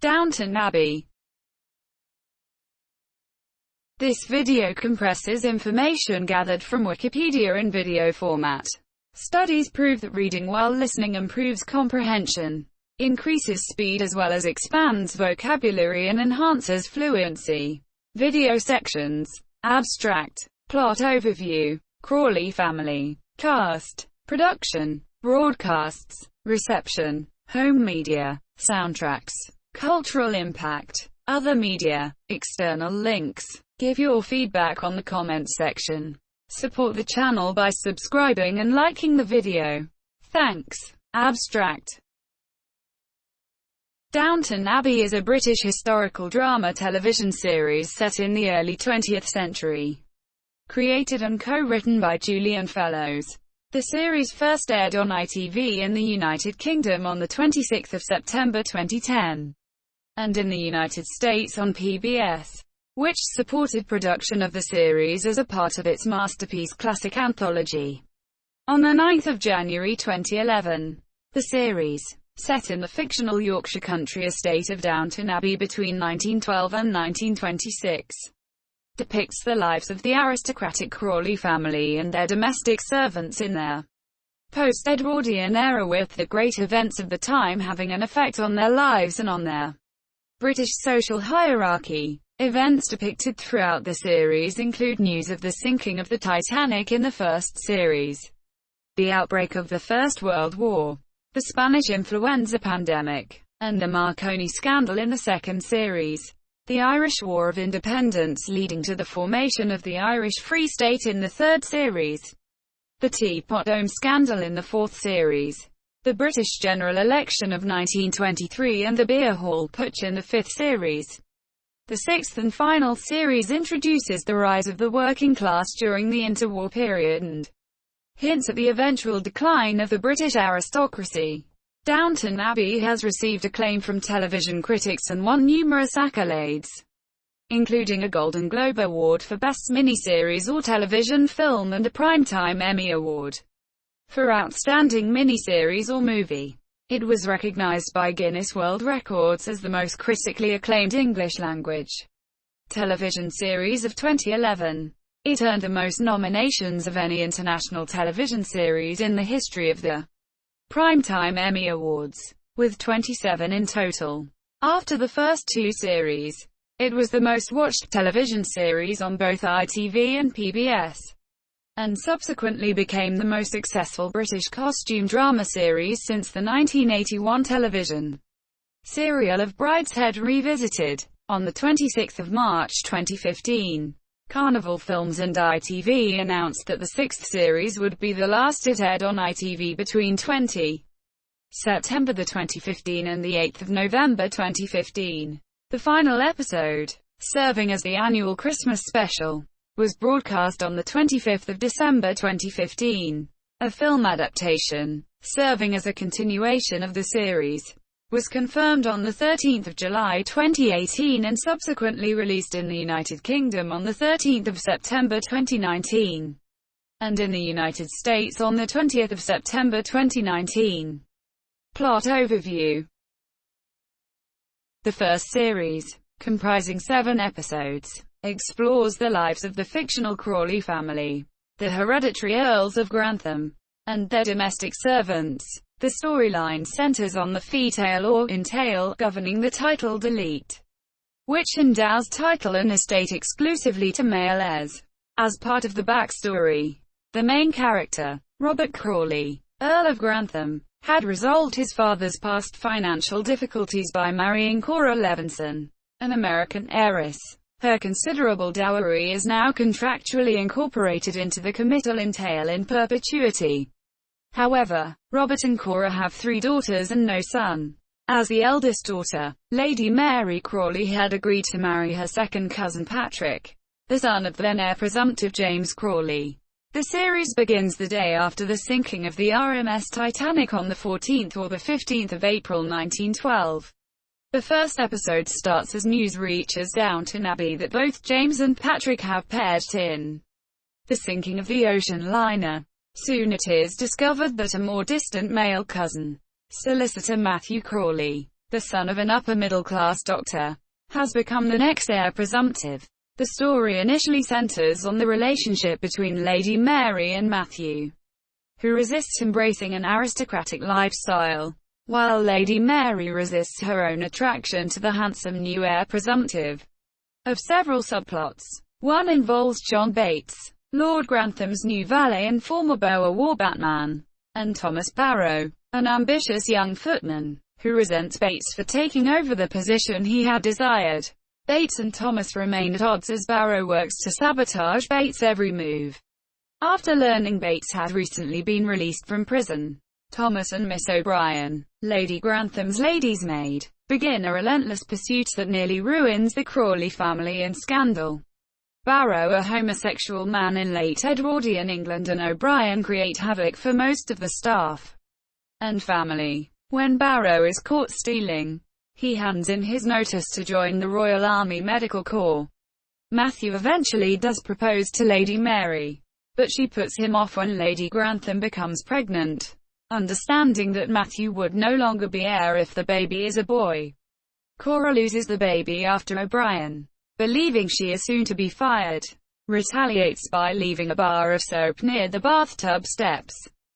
Downton Abbey. This video compresses information gathered from Wikipedia in video format. Studies prove that reading while listening improves comprehension, increases speed as well as expands vocabulary and enhances fluency. Video sections. Abstract. Plot overview. Crawley family. Cast. Production. Broadcasts. Reception. Home media. Soundtracks. Cultural impact. Other media. External links. Give your feedback on the comments section. Support the channel by subscribing and liking the video. Thanks. Abstract. Downton Abbey is a British historical drama television series set in the early 20th century. Created and co-written by Julian Fellowes. The series first aired on ITV in the United Kingdom on 26 September 2010, and in the United States on PBS, which supported production of the series as a part of its masterpiece classic anthology. On 9 January 2011, the series, set in the fictional Yorkshire country estate of Downton Abbey between 1912 and 1926, depicts the lives of the aristocratic Crawley family and their domestic servants in their post-Edwardian era, with the great events of the time having an effect on their lives and on their British social hierarchy. Events depicted throughout the series include news of the sinking of the Titanic in the first series, the outbreak of the First World War, the Spanish influenza pandemic, and the Marconi scandal in the second series, the Irish War of Independence leading to the formation of the Irish Free State in the third series, the Teapot Dome scandal in the fourth series, the British general election of 1923 and the Beer Hall Putsch in the fifth series. The sixth and final series introduces the rise of the working class during the interwar period and hints at the eventual decline of the British aristocracy. Downton Abbey has received acclaim from television critics and won numerous accolades, including a Golden Globe Award for Best Miniseries or Television Film and a Primetime Emmy Award for Outstanding Miniseries or Movie. It was recognized by Guinness World Records as the most critically acclaimed English-language television series of 2011. It earned the most nominations of any international television series in the history of the Primetime Emmy Awards, with 27 in total. After the first two series, it was the most watched television series on both ITV and PBS, and subsequently became the most successful British costume drama series since the 1981 television serial of Brideshead Revisited. On 26 March 2015, Carnival Films and ITV announced that the sixth series would be the last it aired on ITV between 20 September 2015 and 8 November 2015. The final episode, serving as the annual Christmas special, was broadcast on 25 December 2015. A film adaptation, serving as a continuation of the series, was confirmed on 13 July 2018 and subsequently released in the United Kingdom on 13 September 2019, and in the United States on 20 September 2019. Plot overview. The first series, comprising 7 episodes, explores the lives of the fictional Crawley family, the hereditary Earls of Grantham, and their domestic servants. The storyline centers on the fee-tail or entail governing the title delete, which endows title and estate exclusively to male heirs. As part of the backstory, the main character, Robert Crawley, Earl of Grantham, had resolved his father's past financial difficulties by marrying Cora Levinson, an American heiress. Her considerable dowry is now contractually incorporated into the committal entail in perpetuity. However, Robert and Cora have 3 daughters and no son. As the eldest daughter, Lady Mary Crawley had agreed to marry her second cousin Patrick, the son of then heir presumptive James Crawley. The series begins the day after the sinking of the RMS Titanic on the 14th or the 15th of April 1912. The first episode starts as news reaches Downton Abbey that both James and Patrick have perished in the sinking of the ocean liner. Soon it is discovered that a more distant male cousin, solicitor Matthew Crawley, the son of an upper-middle-class doctor, has become the next heir presumptive. The story initially centers on the relationship between Lady Mary and Matthew, who resists embracing an aristocratic lifestyle, while Lady Mary resists her own attraction to the handsome new heir presumptive. Of several subplots, one involves John Bates, Lord Grantham's new valet and former Boer War Batman, and Thomas Barrow, an ambitious young footman, who resents Bates for taking over the position he had desired. Bates and Thomas remain at odds as Barrow works to sabotage Bates' every move. After learning Bates had recently been released from prison, Thomas and Miss O'Brien, Lady Grantham's lady's maid, begin a relentless pursuit that nearly ruins the Crawley family in scandal. Barrow, a homosexual man in late Edwardian England, and O'Brien create havoc for most of the staff and family. When Barrow is caught stealing, he hands in his notice to join the Royal Army Medical Corps. Matthew eventually does propose to Lady Mary, but she puts him off when Lady Grantham becomes pregnant. Understanding that Matthew would no longer be heir if the baby is a boy, Cora loses the baby after O'Brien, believing she is soon to be fired, retaliates by leaving a bar of soap near the bathtub steps,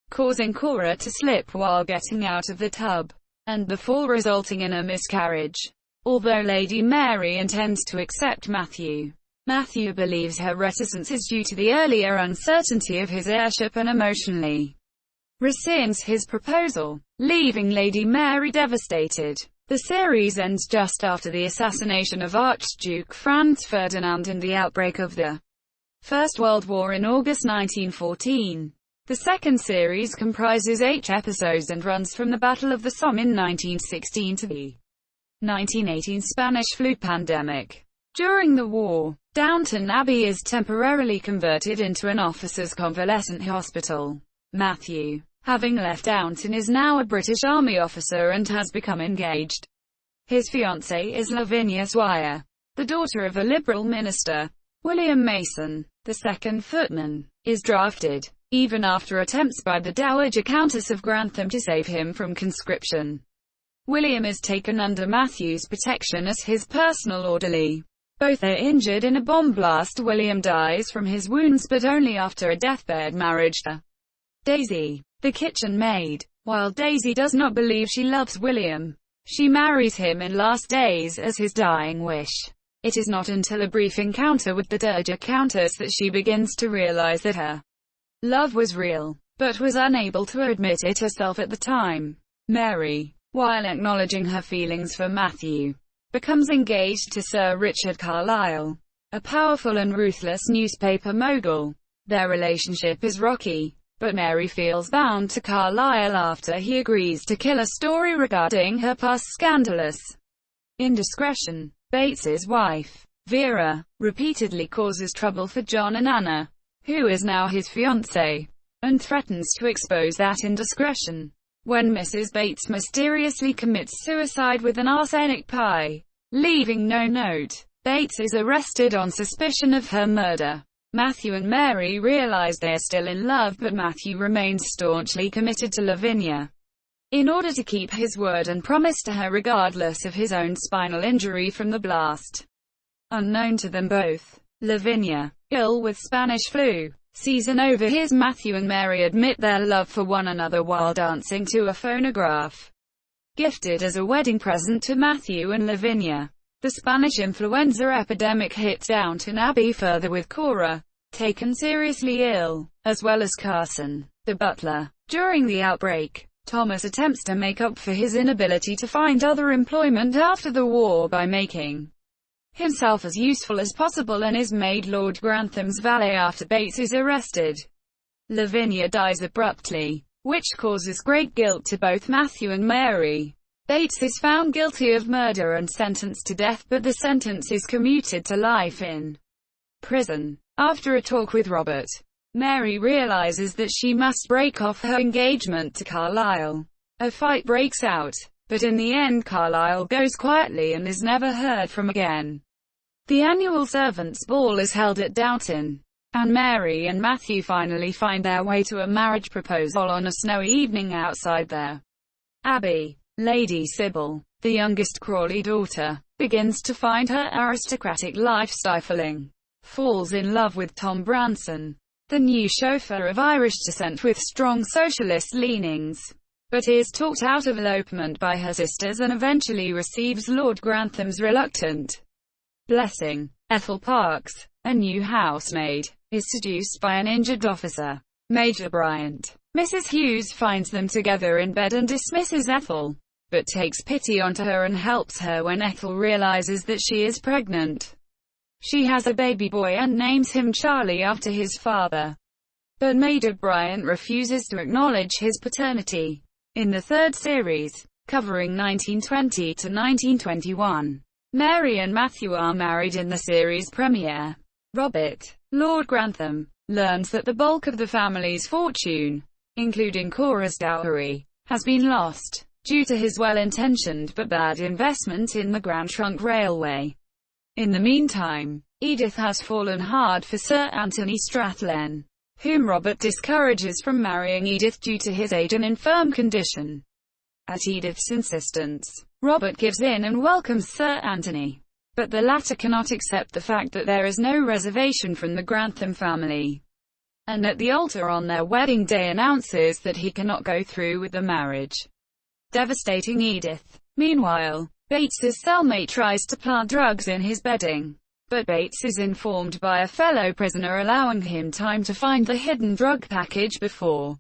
causing Cora to slip while getting out of the tub, and the fall resulting in a miscarriage. Although Lady Mary intends to accept Matthew, Matthew believes her reticence is due to the earlier uncertainty of his heirship and emotionally rescinds his proposal, leaving Lady Mary devastated. The series ends just after the assassination of Archduke Franz Ferdinand and the outbreak of the First World War in August 1914. The second series comprises 8 episodes and runs from the Battle of the Somme in 1916 to the 1918 Spanish flu pandemic. During the war, Downton Abbey is temporarily converted into an officers' convalescent hospital. Matthew, having left Downton, is now a British Army officer and has become engaged. His fiancée is Lavinia Swire, the daughter of a Liberal minister. William Mason, the second footman, is drafted, even after attempts by the Dowager Countess of Grantham to save him from conscription. William is taken under Matthew's protection as his personal orderly. Both are injured in a bomb blast. William dies from his wounds, but only after a deathbed marriage to Daisy, the kitchen maid. While Daisy does not believe she loves William, she marries him in last days as his dying wish. It is not until a brief encounter with the Dowager Countess that she begins to realize that her love was real, but was unable to admit it herself at the time. Mary, while acknowledging her feelings for Matthew, becomes engaged to Sir Richard Carlisle, a powerful and ruthless newspaper mogul. Their relationship is rocky, but Mary feels bound to Carlisle after he agrees to kill a story regarding her past scandalous indiscretion. Bates's wife, Vera, repeatedly causes trouble for John and Anna, who is now his fiancée, and threatens to expose that indiscretion. When Mrs. Bates mysteriously commits suicide with an arsenic pie, leaving no note, Bates is arrested on suspicion of her murder. Matthew and Mary realize they are still in love, but Matthew remains staunchly committed to Lavinia. In order to keep his word and promise to her regardless of his own spinal injury from the blast. Unknown to them both, Lavinia, ill with Spanish flu, sees and overhears Matthew and Mary admit their love for one another while dancing to a phonograph, gifted as a wedding present to Matthew and Lavinia. The Spanish influenza epidemic hits Downton Abbey further, with Cora taken seriously ill, as well as Carson, the butler. During the outbreak, Thomas attempts to make up for his inability to find other employment after the war by making himself as useful as possible and is made Lord Grantham's valet after Bates is arrested. Lavinia dies abruptly, which causes great guilt to both Matthew and Mary. Bates is found guilty of murder and sentenced to death, but the sentence is commuted to life in prison. After a talk with Robert, Mary realizes that she must break off her engagement to Carlisle. A fight breaks out, but in the end Carlisle goes quietly and is never heard from again. The annual servants' ball is held at Downton, and Mary and Matthew finally find their way to a marriage proposal on a snowy evening outside their abbey. Lady Sybil, the youngest Crawley daughter, begins to find her aristocratic life stifling. Falls in love with Tom Branson, the new chauffeur of Irish descent with strong socialist leanings, but is talked out of elopement by her sisters and eventually receives Lord Grantham's reluctant blessing. Ethel Parks, a new housemaid, is seduced by an injured officer, Major Bryant. Mrs. Hughes finds them together in bed and dismisses Ethel, but takes pity onto her and helps her when Ethel realizes that she is pregnant. She has a baby boy and names him Charlie after his father. But Major Bryant refuses to acknowledge his paternity. In the third series, covering 1920 to 1921, Mary and Matthew are married in the series premiere. Robert, Lord Grantham, learns that the bulk of the family's fortune, including Cora's dowry, has been lost, due to his well-intentioned but bad investment in the Grand Trunk Railway. In the meantime, Edith has fallen hard for Sir Anthony Strathlen, whom Robert discourages from marrying Edith due to his age and infirm condition. At Edith's insistence, Robert gives in and welcomes Sir Anthony, but the latter cannot accept the fact that there is no reservation from the Grantham family, and at the altar on their wedding day announces that he cannot go through with the marriage, devastating Edith. Meanwhile, Bates's cellmate tries to plant drugs in his bedding, but Bates is informed by a fellow prisoner allowing him time to find the hidden drug package before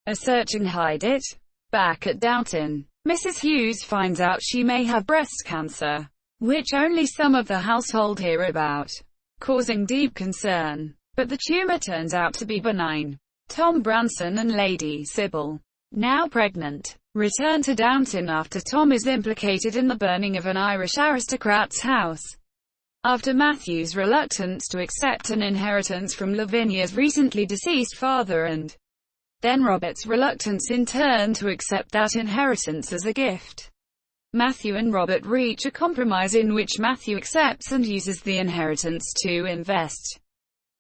a search and hide it. Back at Downton, Mrs. Hughes finds out she may have breast cancer, which only some of the household hear about, causing deep concern, but the tumor turns out to be benign. Tom Branson and Lady Sybil, now pregnant, return to Downton after Tom is implicated in the burning of an Irish aristocrat's house, after Matthew's reluctance to accept an inheritance from Lavinia's recently deceased father and then Robert's reluctance in turn to accept that inheritance as a gift. Matthew and Robert reach a compromise in which Matthew accepts and uses the inheritance to invest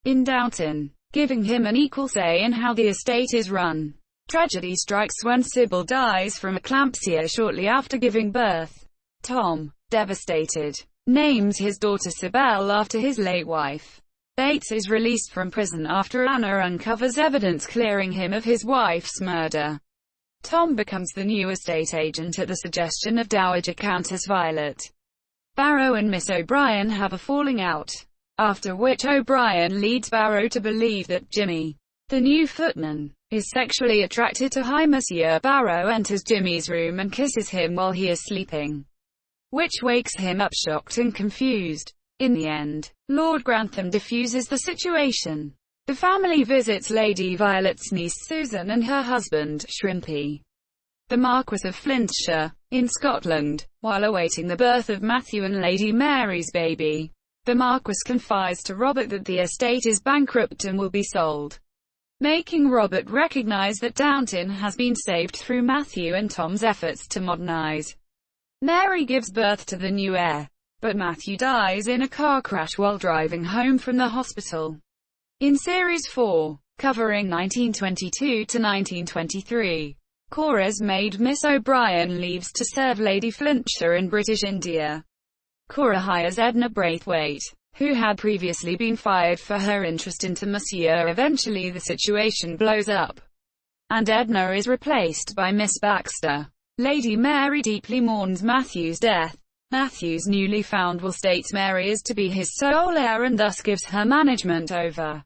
in Downton, giving him an equal say in how the estate is run. Tragedy strikes when Sybil dies from eclampsia shortly after giving birth. Tom, devastated, names his daughter Sybil after his late wife. Bates is released from prison after Anna uncovers evidence clearing him of his wife's murder. Tom becomes the new estate agent at the suggestion of Dowager Countess Violet. Barrow and Miss O'Brien have a falling out, after which O'Brien leads Barrow to believe that Jimmy, the new footman, is sexually attracted to High Monsieur. Barrow enters Jimmy's room and kisses him while he is sleeping, which wakes him up shocked and confused. In the end, Lord Grantham diffuses the situation. The family visits Lady Violet's niece Susan and her husband, Shrimpy, the Marquis of Flintshire, in Scotland. While awaiting the birth of Matthew and Lady Mary's baby, the Marquis confides to Robert that the estate is bankrupt and will be sold, making Robert recognize that Downton has been saved through Matthew and Tom's efforts to modernize. Mary gives birth to the new heir, but Matthew dies in a car crash while driving home from the hospital. In Series 4, covering 1922 to 1923, Cora's maid Miss O'Brien leaves to serve Lady Flintshire in British India. Cora hires Edna Braithwaite, who had previously been fired for her interest into Monsieur. Eventually the situation blows up, and Edna is replaced by Miss Baxter. Lady Mary deeply mourns Matthew's death. Matthew's newly found will states Mary is to be his sole heir and thus gives her management over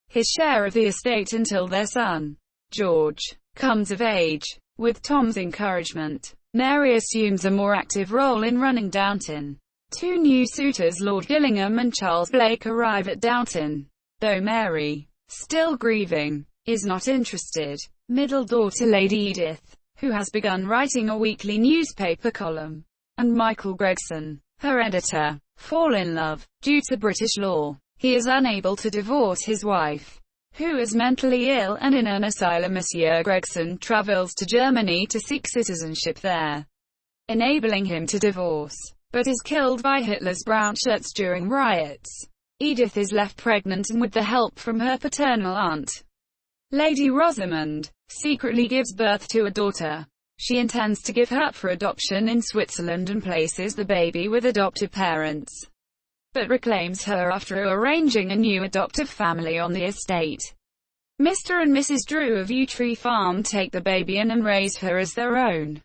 his share of the estate until their son, George, comes of age. With Tom's encouragement, Mary assumes a more active role in running Downton. Two new suitors, Lord Gillingham and Charles Blake, arrive at Downton, though Mary, still grieving, is not interested. Middle daughter Lady Edith, who has begun writing a weekly newspaper column, and Michael Gregson, her editor, fall in love. Due to British law, he is unable to divorce his wife, who is mentally ill and in an asylum. Monsieur Gregson travels to Germany to seek citizenship there, enabling him to divorce, but is killed by Hitler's brown shirts during riots. Edith is left pregnant and with the help from her paternal aunt, Lady Rosamond, secretly gives birth to a daughter. She intends to give her up for adoption in Switzerland and places the baby with adoptive parents, but reclaims her after arranging a new adoptive family on the estate. Mr. and Mrs. Drew of Yew Tree Farm take the baby in and raise her as their own.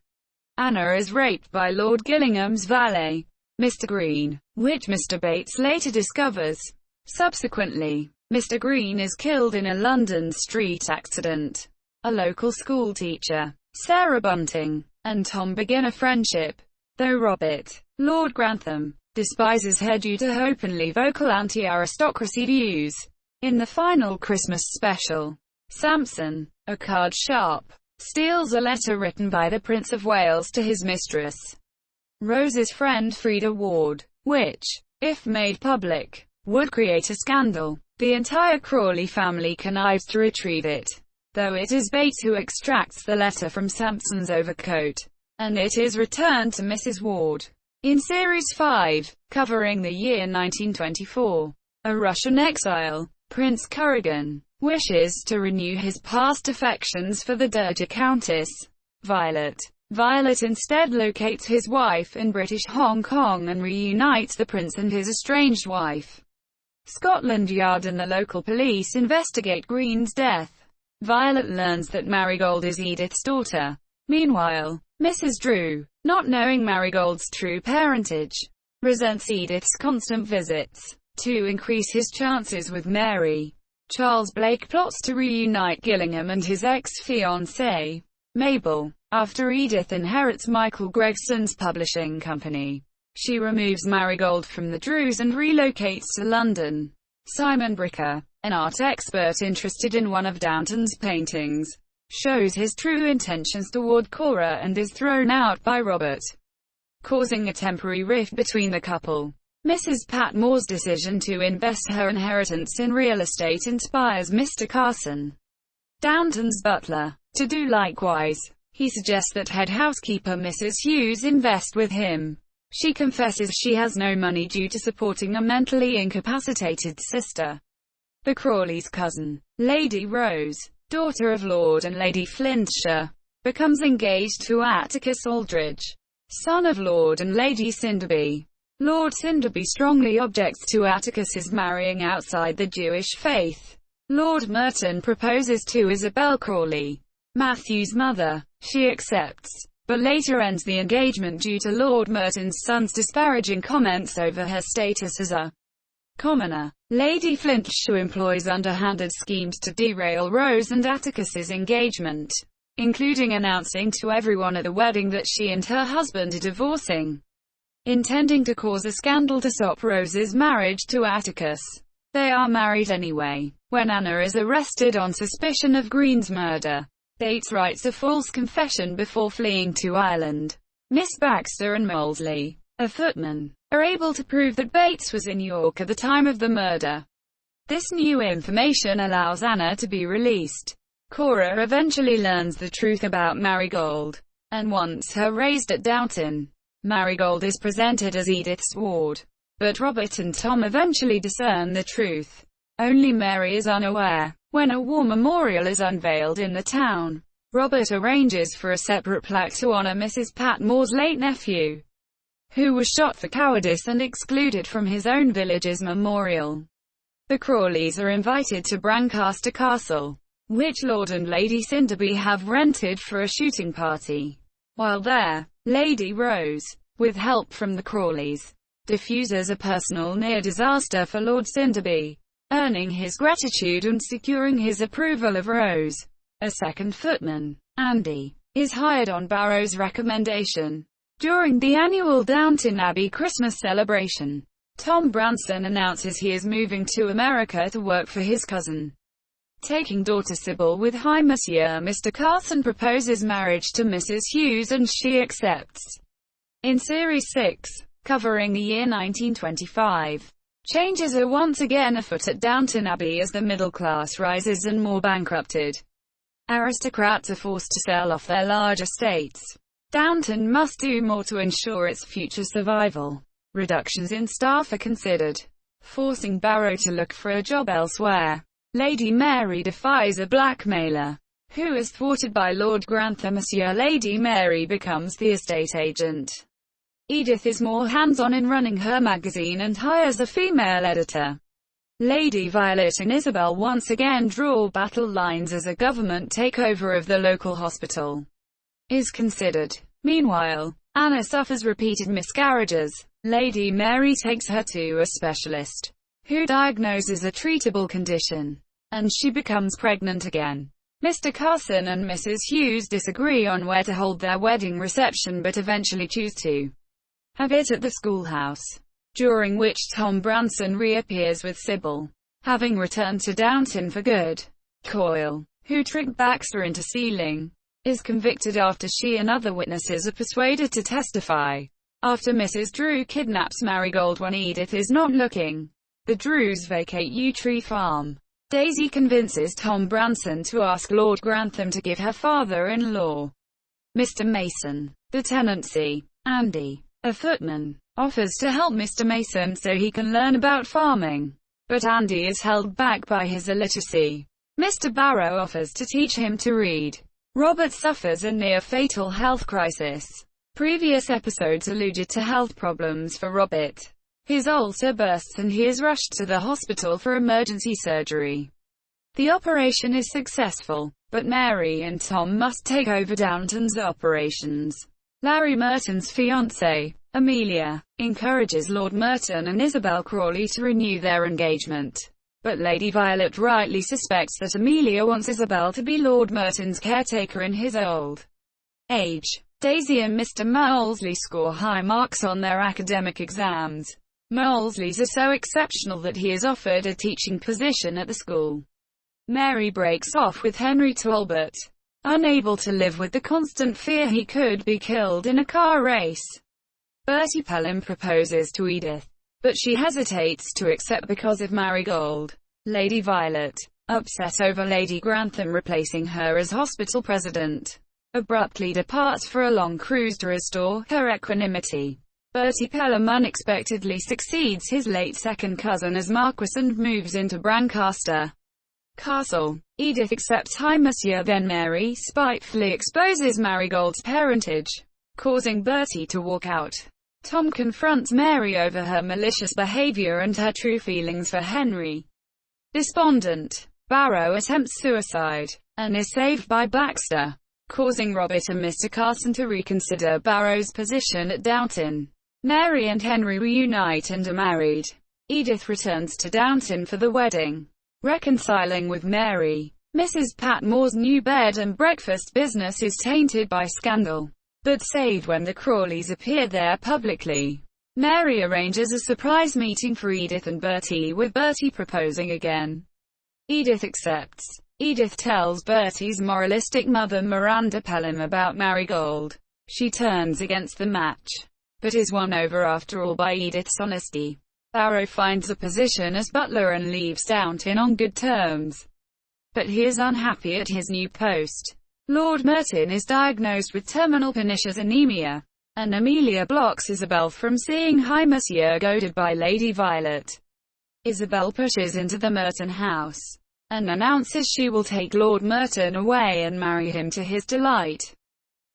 Anna is raped by Lord Gillingham's valet, Mr. Green, which Mr. Bates later discovers. Subsequently, Mr. Green is killed in a London street accident. A local school teacher, Sarah Bunting, and Tom begin a friendship, though Robert, Lord Grantham, despises her due to her openly vocal anti-aristocracy views. In the final Christmas special, Samson, a card sharp, steals a letter written by the Prince of Wales to his mistress, Rose's friend Frida Ward, which, if made public, would create a scandal. The entire Crawley family connives to retrieve it, though it is Bates who extracts the letter from Samson's overcoat, and it is returned to Mrs. Ward. In Series 5, covering the year 1924, a Russian exile, Prince Kuragin, wishes to renew his past affections for the Dowager Countess, Violet. Violet instead locates his wife in British Hong Kong and reunites the prince and his estranged wife. Scotland Yard and the local police investigate Green's death. Violet learns that Marigold is Edith's daughter. Meanwhile, Mrs. Drew, not knowing Marigold's true parentage, resents Edith's constant visits. To increase his chances with Mary, Charles Blake plots to reunite Gillingham and his ex-fiancée, Mabel. After Edith inherits Michael Gregson's publishing company, she removes Marigold from the Drews and relocates to London. Simon Bricker, an art expert interested in one of Downton's paintings, shows his true intentions toward Cora and is thrown out by Robert, causing a temporary rift between the couple. Mrs. Patmore's decision to invest her inheritance in real estate inspires Mr. Carson, Downton's butler, to do likewise. He suggests that head housekeeper Mrs. Hughes invest with him. She confesses she has no money due to supporting a mentally incapacitated sister. The Crawleys' cousin, Lady Rose, daughter of Lord and Lady Flintshire, becomes engaged to Atticus Aldridge, son of Lord and Lady Cinderby. Lord Cinderby strongly objects to Atticus's marrying outside the Jewish faith. Lord Merton proposes to Isabel Crawley, Matthew's mother. She accepts, but later ends the engagement due to Lord Merton's son's disparaging comments over her status as a commoner. Lady Flintshire employs underhanded schemes to derail Rose and Atticus's engagement, including announcing to everyone at the wedding that she and her husband are divorcing, intending to cause a scandal to stop Rose's marriage to Atticus. They are married anyway. When Anna is arrested on suspicion of Green's murder, Bates writes a false confession before fleeing to Ireland. Miss Baxter and Molesley, a footman, are able to prove that Bates was in York at the time of the murder. This new information allows Anna to be released. Cora eventually learns the truth about Marigold, and wants her raised at Downton. Marigold is presented as Edith's ward, but Robert and Tom eventually discern the truth. Only Mary is unaware. When a war memorial is unveiled in the town, Robert arranges for a separate plaque to honor Mrs. Patmore's late nephew, who was shot for cowardice and excluded from his own village's memorial. The Crawleys are invited to Brancaster Castle, which Lord and Lady Cinderby have rented for a shooting party. While there, Lady Rose, with help from the Crawleys, diffuses a personal near-disaster for Lord Cinderby, earning his gratitude and securing his approval of Rose. A second footman, Andy, is hired on Barrow's recommendation. During the annual Downton Abbey Christmas celebration, Tom Branson announces he is moving to America to work for his cousin. Taking daughter Sybil with Hi Monsieur, Mr. Carson proposes marriage to Mrs. Hughes and she accepts. In Series 6, covering the year 1925, changes are once again afoot at Downton Abbey as the middle class rises and more bankrupted aristocrats are forced to sell off their large estates. Downton must do more to ensure its future survival. Reductions in staff are considered, forcing Barrow to look for a job elsewhere. Lady Mary defies a blackmailer, who is thwarted by Lord Grantham. Monsieur Lady Mary becomes the estate agent. Edith is more hands-on in running her magazine and hires a female editor. Lady Violet and Isabel once again draw battle lines as a government takeover of the local hospital is considered. Meanwhile, Anna suffers repeated miscarriages. Lady Mary takes her to a specialist, who diagnoses a treatable condition, and she becomes pregnant again. Mr. Carson and Mrs. Hughes disagree on where to hold their wedding reception but eventually choose to have it at the schoolhouse, during which Tom Branson reappears with Sybil, having returned to Downton for good. Coyle, who tricked Baxter into sealing, is convicted after she and other witnesses are persuaded to testify. After Mrs. Drew kidnaps Marigold when Edith is not looking, the Drews vacate Yew Tree Farm. Daisy convinces Tom Branson to ask Lord Grantham to give her father-in-law, Mr. Mason, the tenancy. Andy, a footman, offers to help Mr. Mason so he can learn about farming, but Andy is held back by his illiteracy. Mr. Barrow offers to teach him to read. Robert suffers a near-fatal health crisis. Previous episodes alluded to health problems for Robert. His ulcer bursts and he is rushed to the hospital for emergency surgery. The operation is successful, but Mary and Tom must take over Downton's operations. Larry Merton's fiancée, Amelia, encourages Lord Merton and Isabel Crawley to renew their engagement. But Lady Violet rightly suspects that Amelia wants Isabel to be Lord Merton's caretaker in his old age. Daisy and Mr. Molesley score high marks on their academic exams. Molesley's are so exceptional that he is offered a teaching position at the school. Mary breaks off with Henry Talbot, unable to live with the constant fear he could be killed in a car race. Bertie Pelham proposes to Edith, but she hesitates to accept because of Marigold. Lady Violet, upset over Lady Grantham replacing her as hospital president, abruptly departs for a long cruise to restore her equanimity. Bertie Pelham unexpectedly succeeds his late second cousin as Marquis and moves into Brancaster Castle. Edith accepts High Monsieur, then Mary spitefully exposes Marigold's parentage, causing Bertie to walk out. Tom confronts Mary over her malicious behavior and her true feelings for Henry. Despondent, Barrow attempts suicide, and is saved by Baxter, causing Robert and Mr. Carson to reconsider Barrow's position at Downton. Mary and Henry reunite and are married. Edith returns to Downton for the wedding. Reconciling with Mary, Mrs. Patmore's new bed and breakfast business is tainted by scandal, but saved when the Crawleys appear there publicly. Mary arranges a surprise meeting for Edith and Bertie, with Bertie proposing again. Edith accepts. Edith tells Bertie's moralistic mother Miranda Pelham about Marigold. She turns against the match, but is won over after all by Edith's honesty. Barrow finds a position as butler and leaves Downton on good terms, but he is unhappy at his new post. Lord Merton is diagnosed with terminal pernicious anemia, and Amelia blocks Isabel from seeing High Monsieur, goaded by Lady Violet. Isabel pushes into the Merton house, and announces she will take Lord Merton away and marry him to his delight.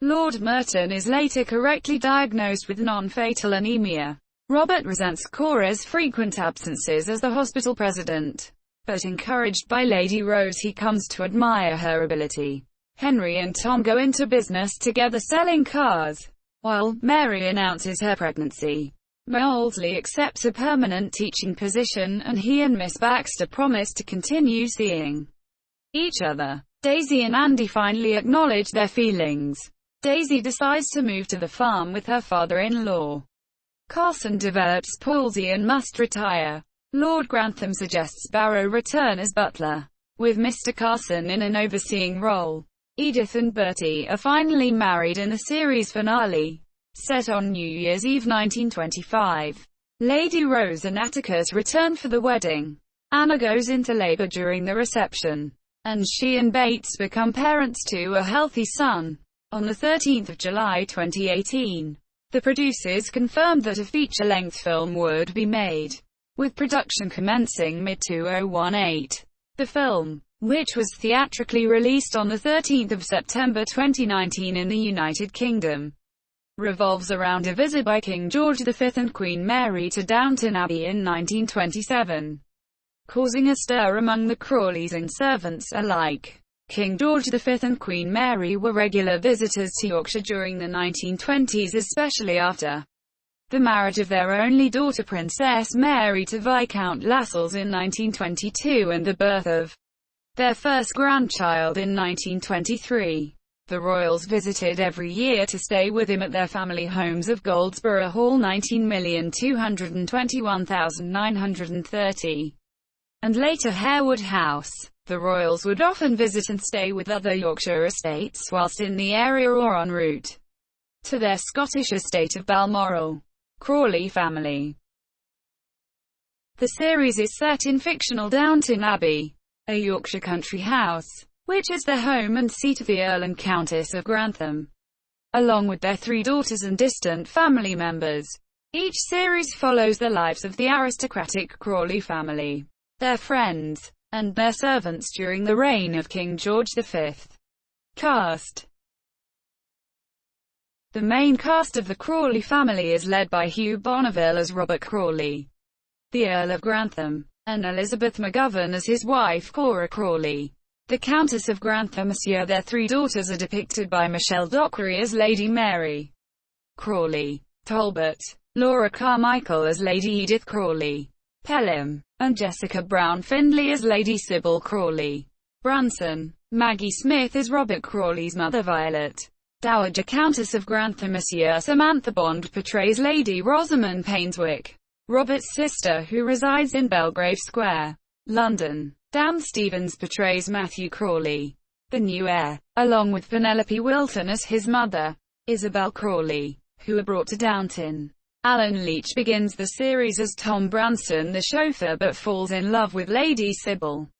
Lord Merton is later correctly diagnosed with non-fatal anemia. Robert resents Cora's frequent absences as the hospital president, but encouraged by Lady Rose he comes to admire her ability. Henry and Tom go into business together selling cars, while Mary announces her pregnancy. Molesley accepts a permanent teaching position and he and Miss Baxter promise to continue seeing each other. Daisy and Andy finally acknowledge their feelings. Daisy decides to move to the farm with her father-in-law. Carson develops palsy and must retire. Lord Grantham suggests Barrow return as butler, with Mr. Carson in an overseeing role. Edith and Bertie are finally married in the series finale, set on New Year's Eve 1925. Lady Rose and Atticus return for the wedding. Anna goes into labor during the reception, and she and Bates become parents to a healthy son. On the 13th of July 2018, the producers confirmed that a feature-length film would be made, with production commencing mid-2018. The film, which was theatrically released on 13 September 2019 in the United Kingdom, revolves around a visit by King George V and Queen Mary to Downton Abbey in 1927, causing a stir among the Crawleys and servants alike. King George V and Queen Mary were regular visitors to Yorkshire during the 1920s, especially after the marriage of their only daughter Princess Mary to Viscount Lascelles in 1922 and the birth of their first grandchild in 1923. The royals visited every year to stay with him at their family homes of Goldsborough Hall 19,221,930, and later Harewood House. The royals would often visit and stay with other Yorkshire estates whilst in the area or en route to their Scottish estate of Balmoral. Crawley family. The series is set in fictional Downton Abbey, a Yorkshire country house, which is the home and seat of the Earl and Countess of Grantham, along with their 3 daughters and distant family members. Each series follows the lives of the aristocratic Crawley family, their friends, and their servants during the reign of King George V. Cast. The main cast of the Crawley family is led by Hugh Bonneville as Robert Crawley, the Earl of Grantham, and Elizabeth McGovern as his wife Cora Crawley, the Countess of Grantham. Their 3 daughters are depicted by Michelle Dockery as Lady Mary Crawley, Talbot, Laura Carmichael as Lady Edith Crawley, Pelham, and Jessica Brown Findlay as Lady Sybil Crawley, Branson. Maggie Smith as Robert Crawley's mother Violet, Dowager Countess of Grantham. Samantha Bond portrays Lady Rosamond Painswick, Robert's sister who resides in Belgrave Square, London. Dan Stevens portrays Matthew Crawley, the new heir, along with Penelope Wilton as his mother, Isabel Crawley, who are brought to Downton. Alan Leach begins the series as Tom Branson the chauffeur but falls in love with Lady Sybil,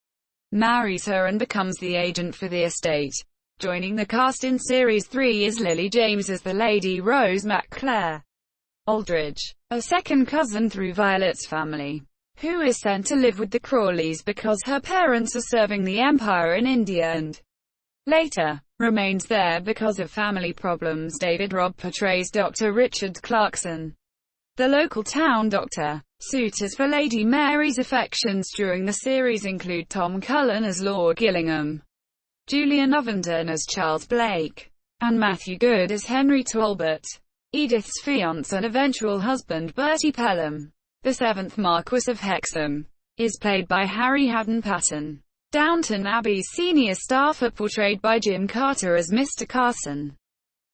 marries her and becomes the agent for the estate. Joining the cast in Series 3 is Lily James as the Lady Rose MacClare Aldridge, a second cousin through Violet's family, who is sent to live with the Crawleys because her parents are serving the Empire in India and later remains there because of family problems. David Robb portrays Dr. Richard Clarkson, the local town doctor. Suitors for Lady Mary's affections during the series include Tom Cullen as Lord Gillingham, Julian Ovenden as Charles Blake, and Matthew Good as Henry Talbot. Edith's fiancé and eventual husband Bertie Pelham, the 7th Marquess of Hexham, is played by Harry Haddon Patton. Downton Abbey's senior staff are portrayed by Jim Carter as Mr. Carson,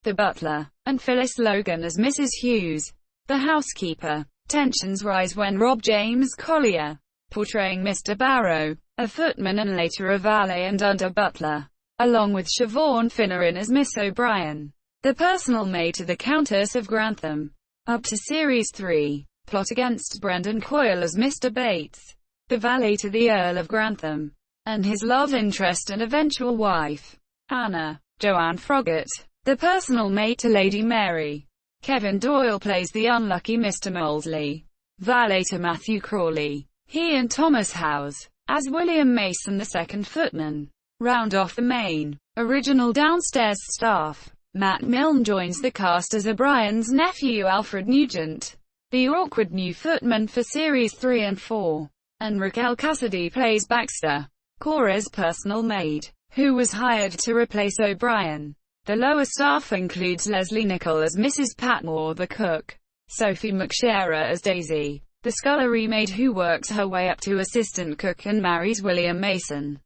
the butler, and Phyllis Logan as Mrs. Hughes, the housekeeper. Tensions rise when Rob James Collier, portraying Mr. Barrow, a footman and later a valet and under-butler, along with Siobhan Finneran as Miss O'Brien, the personal maid to the Countess of Grantham. Up to Series 3, plot against Brendan Coyle as Mr. Bates, the valet to the Earl of Grantham, and his love interest and eventual wife, Anna Joanne Froggatt, the personal maid to Lady Mary. Kevin Doyle plays the unlucky Mr. Molesley, valet to Matthew Crawley. He and Thomas Howes, as William Mason the second footman, round off the main, original downstairs staff. Matt Milne joins the cast as O'Brien's nephew Alfred Nugent, the awkward new footman for Series 3 and 4. And Raquel Cassidy plays Baxter, Cora's personal maid, who was hired to replace O'Brien. The lower staff includes Leslie Nichol as Mrs. Patmore the cook, Sophie McShera as Daisy, the scullery maid who works her way up to assistant cook and marries William Mason,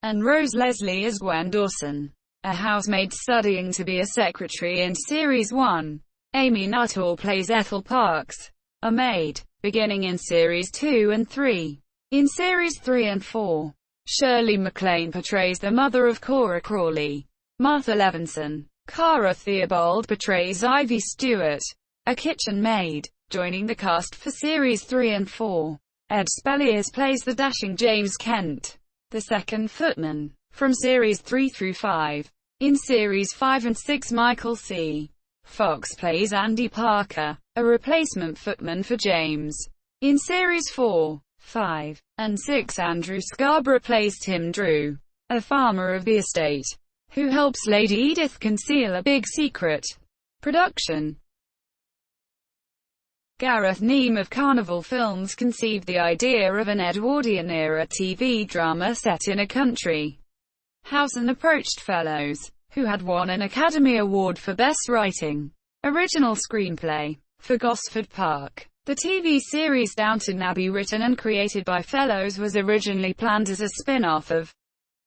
and Rose Leslie as Gwen Dawson, a housemaid studying to be a secretary in Series 1. Amy Nuttall plays Ethel Parks, a maid, beginning in Series 2 and 3. In Series 3 and 4, Shirley MacLaine portrays the mother of Cora Crawley. Martha Levinson, Cara Theobald portrays Ivy Stewart, a kitchen maid. Joining the cast for Series 3 and 4, Ed Spelliers plays the dashing James Kent, the second footman, from Series 3 through 5. In Series 5 and 6, Michael C. Fox plays Andy Parker, a replacement footman for James. In Series 4, 5, and 6. Andrew Scarborough placed him Drew, a farmer of the estate, who helps Lady Edith conceal a big secret. Production. Gareth Neame of Carnival Films conceived the idea of an Edwardian-era TV drama set in a country house and approached Fellows, who had won an Academy Award for Best Writing Original Screenplay, for Gosford Park. The TV series Downton Abbey, written and created by Fellows, was originally planned as a spin-off of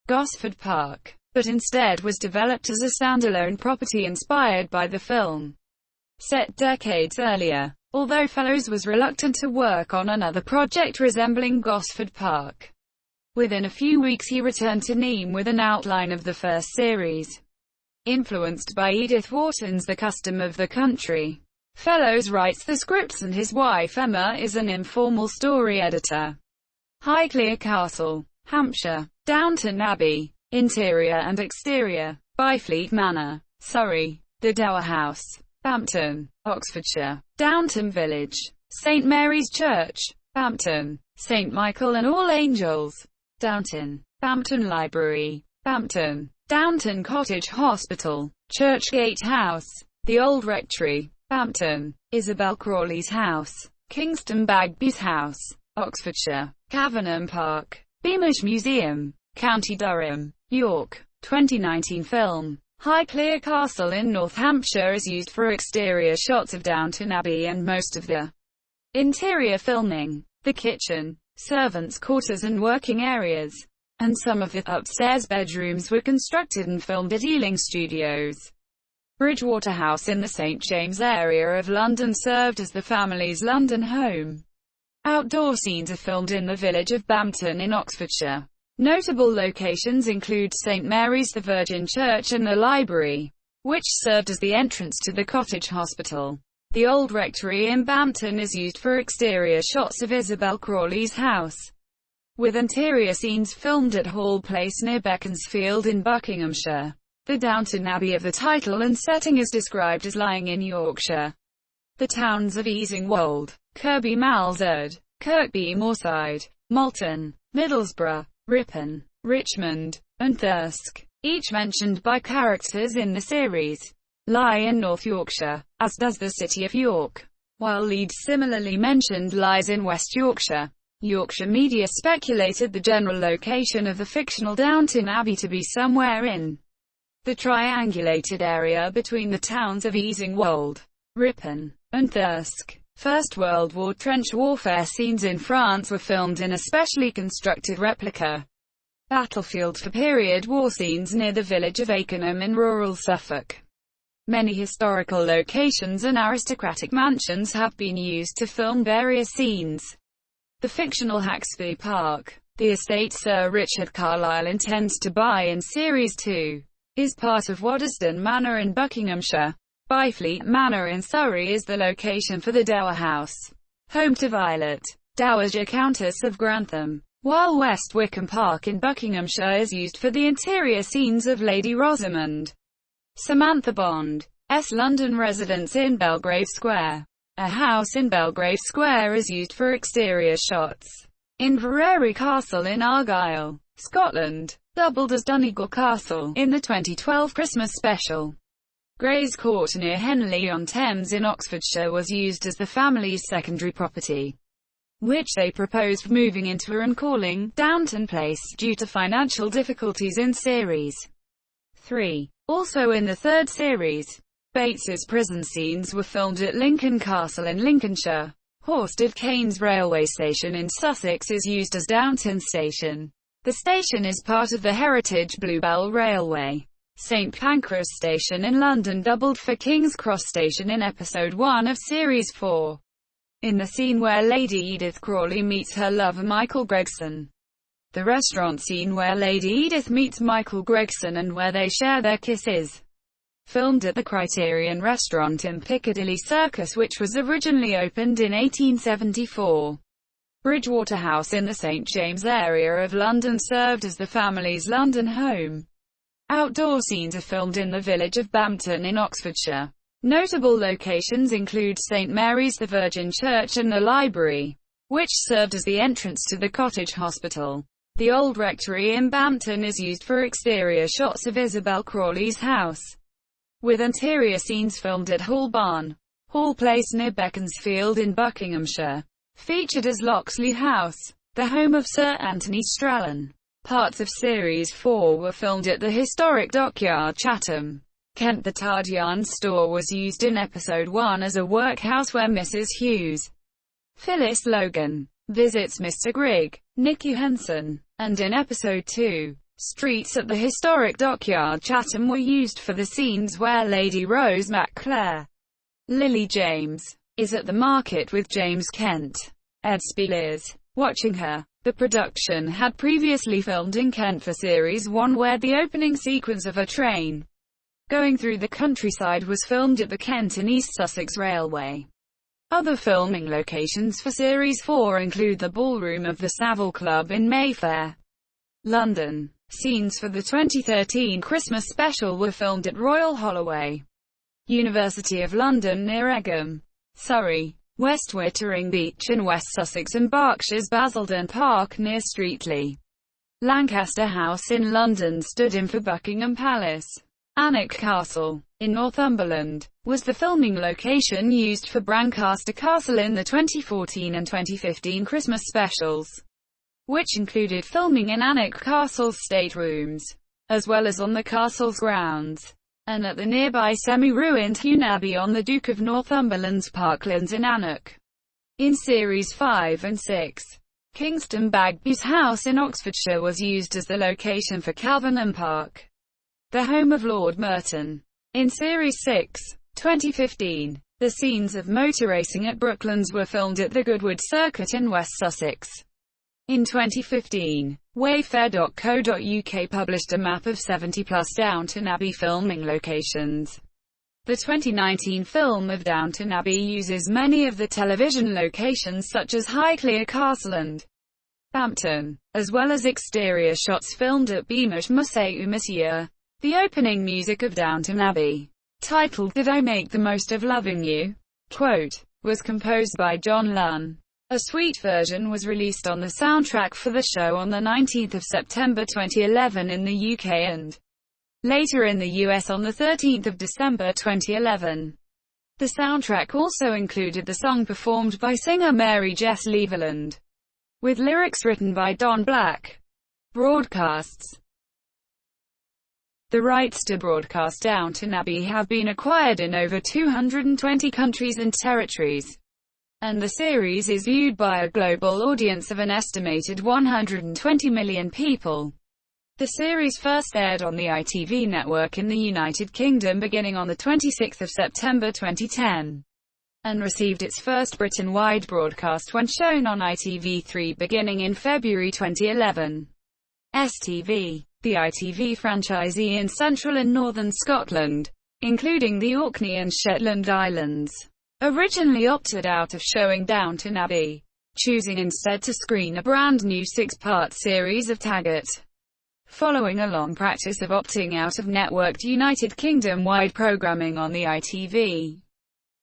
Gosford Park, but instead was developed as a standalone property inspired by the film, set decades earlier. Although Fellows was reluctant to work on another project resembling Gosford Park, within a few weeks he returned to Neame with an outline of the first series. Influenced by Edith Wharton's The Custom of the Country, Fellows writes the scripts and his wife Emma is an informal story editor. Highclere Castle, Hampshire. Downton Abbey, interior and exterior. Byfleet Manor, Surrey. The Dower House, Bampton, Oxfordshire. Downton Village, St Mary's Church, Bampton. St Michael and All Angels, Downton. Bampton Library, Bampton. Downton Cottage Hospital, Churchgate House. The Old Rectory, Bampton. Isabel Crawley's house, Kingston Bagby's house, Oxfordshire. Cavenham Park, Beamish Museum, County Durham, York. 2019 film. Highclere Castle in North Hampshire is used for exterior shots of Downton Abbey and most of the interior filming. The kitchen, servants' quarters and working areas, and some of the upstairs bedrooms were constructed and filmed at Ealing Studios. Bridgewater House in the St James area of London served as the family's London home. Outdoor scenes are filmed in the village of Bampton in Oxfordshire. Notable locations include St Mary's the Virgin Church and the library, which served as the entrance to the cottage hospital. The Old Rectory in Bampton is used for exterior shots of Isabel Crawley's house, with interior scenes filmed at Hall Place near Beaconsfield in Buckinghamshire. The Downton Abbey of the title and setting is described as lying in Yorkshire. The towns of Easingwold, Kirkby Malzard, Kirkby Moorside, Malton, Middlesbrough, Ripon, Richmond, and Thirsk, each mentioned by characters in the series, lie in North Yorkshire, as does the city of York, while Leeds, similarly mentioned, lies in West Yorkshire. Yorkshire media speculated the general location of the fictional Downton Abbey to be somewhere in the triangulated area between the towns of Easingwold, Ripon, and Thirsk. First World War trench warfare scenes in France were filmed in a specially constructed replica battlefield for period war scenes near the village of Akenham in rural Suffolk. Many historical locations and aristocratic mansions have been used to film various scenes. The fictional Haxby Park, the estate Sir Richard Carlisle intends to buy in Series 2, is part of Waddesdon Manor in Buckinghamshire. Byfleet Manor in Surrey is the location for the Dower House, home to Violet, Dowager Countess of Grantham, while West Wickham Park in Buckinghamshire is used for the interior scenes of Lady Rosamond. Samantha Bond's London residence in Belgrave Square. A house in Belgrave Square is used for exterior shots. Inverary Castle in Argyll, Scotland, doubled as Donegal Castle in the 2012 Christmas special. Gray's Court near Henley-on-Thames in Oxfordshire was used as the family's secondary property, which they proposed moving into and calling Downton Place due to financial difficulties in Series 3. Also in the third series, Bates's prison scenes were filmed at Lincoln Castle in Lincolnshire. Horsted Keynes railway station in Sussex is used as Downton Station. The station is part of the heritage Bluebell Railway. St Pancras Station in London doubled for King's Cross Station in Episode 1 of Series 4. In the scene where Lady Edith Crawley meets her lover Michael Gregson. The restaurant scene where Lady Edith meets Michael Gregson and where they share their kisses, filmed at the Criterion Restaurant in Piccadilly Circus, which was originally opened in 1874. Bridgewater House in the St James area of London served as the family's London home. Outdoor scenes are filmed in the village of Bampton in Oxfordshire. Notable locations include St Mary's the Virgin Church and the library, which served as the entrance to the cottage hospital. The old rectory in Bampton is used for exterior shots of Isabel Crawley's house, with interior scenes filmed at Hall Barn, Hall Place near Beaconsfield in Buckinghamshire. Featured as Locksley House, the home of Sir Anthony Strallan. Parts of Series 4 were filmed at the historic dockyard Chatham, Kent. The Tard Yarn store was used in Episode 1 as a workhouse where Mrs. Hughes, Phyllis Logan, visits Mr. Grigg, Nicky Henson, and in Episode 2, streets at the historic dockyard Chatham were used for the scenes where Lady Rose McClare, Lily James, is at the market with James Kent. Ed Spielers, watching her. The production had previously filmed in Kent for Series 1 where the opening sequence of a train going through the countryside was filmed at the Kent and East Sussex Railway. Other filming locations for Series 4 include the ballroom of the Savile Club in Mayfair, London. Scenes for the 2013 Christmas special were filmed at Royal Holloway, University of London near Egham, Surrey, West Wittering Beach in West Sussex and Berkshire's Basildon Park near Streatley. Lancaster House in London stood in for Buckingham Palace. Alnwick Castle, in Northumberland, was the filming location used for Brancaster Castle in the 2014 and 2015 Christmas specials, which included filming in Alnwick Castle's staterooms, as well as on the castle's grounds, and at the nearby semi-ruined Hune Abbey on the Duke of Northumberland's parklands in Alnwick. In Series 5 and 6, Kingston Bagby's house in Oxfordshire was used as the location for Calvinham Park, the home of Lord Merton. In Series 6, 2015, the scenes of motor racing at Brooklands were filmed at the Goodwood Circuit in West Sussex. In 2015, Wayfair.co.uk published a map of 70-plus Downton Abbey filming locations. The 2019 film of Downton Abbey uses many of the television locations such as Highclere Castle and Bampton, as well as exterior shots filmed at Beamish Musée Monsieur. The opening music of Downton Abbey, titled "Did I Make the Most of Loving You?", quote, was composed by John Lunn. A suite version was released on the soundtrack for the show on the 19th of September 2011 in the UK and later in the US on the 13th of December 2011. The soundtrack also included the song performed by singer Mary Jess Leverland, with lyrics written by Don Black. Broadcasts. The rights to broadcast Downton Abbey have been acquired in over 220 countries and territories, and the series is viewed by a global audience of an estimated 120 million people. The series first aired on the ITV network in the United Kingdom beginning on the 26th of September 2010, and received its first Britain-wide broadcast when shown on ITV3 beginning in February 2011. STV, the ITV franchisee in central and northern Scotland, including the Orkney and Shetland Islands, originally opted out of showing Downton Abbey, choosing instead to screen a brand new 6-part series of Taggart. Following a long practice of opting out of networked United Kingdom-wide programming on the ITV